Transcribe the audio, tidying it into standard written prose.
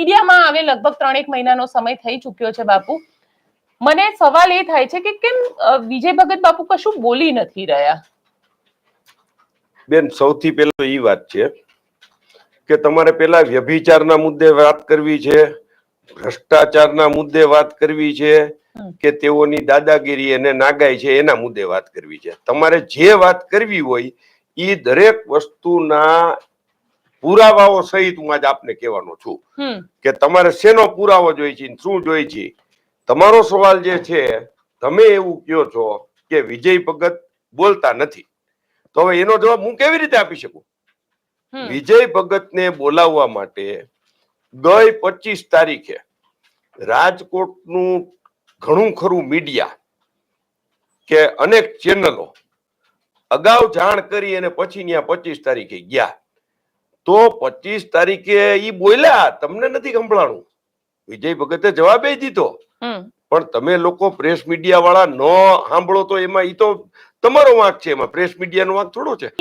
મીડિયામાં આવે લગભગ 3-1 મહિનાનો સમય થઈ ચૂક્યો છે બાપુ. મને સવાલ એ થાય છે કે કેમ વિજય ભગત બાપુ કશું બોલી નથી રહ્યા? બેન, સૌથી પહેલા એ વાત છે કે તમારે પેલા વ્યભિચારના મુદ્દે વાત કરવી છે, ભ્રષ્ટાચારના મુદ્દે વાત કરવી છે કે તેઓની દાદાગીરી અને નાગાઈ છે એના મુદ્દે વાત કરવી છે. તમારે જે વાત કરવી હોય એ દરેક વસ્તુના પુરાવાઓ સહિત હું આજે આપને કહેવાનો છું કે તમારે શેનો પુરાવો જોઈએ છે, શું જોઈએ છે. તમારો સવાલ જે છે, તમે એવું કહો છો કે વિજય ભગત બોલતા નથી, તો હવે એનો જવાબ હું કેવી રીતે આપી શકું? વિજય ભગતને બોલાવવા માટે ગઈ 25 તારીખે રાજકોટનું ઘણું ખરું મીડિયા કે અનેક ચેનલો અગાઉ જાણ કરી અને પછી ત્યાં 25 તારીખે ગયા. તો 25 તારીખે ઈ બોલ્યા, તમને નથી સંભળાણું. વિજય ભગતે જવાબ દીધો, પણ તમે લોકો પ્રેસ મીડિયા વાળા ન સાંભળો તો એમાં ઈ તો તમારો વાંક છે, એમાં પ્રેસ મીડિયાનો વાંક થોડો છે.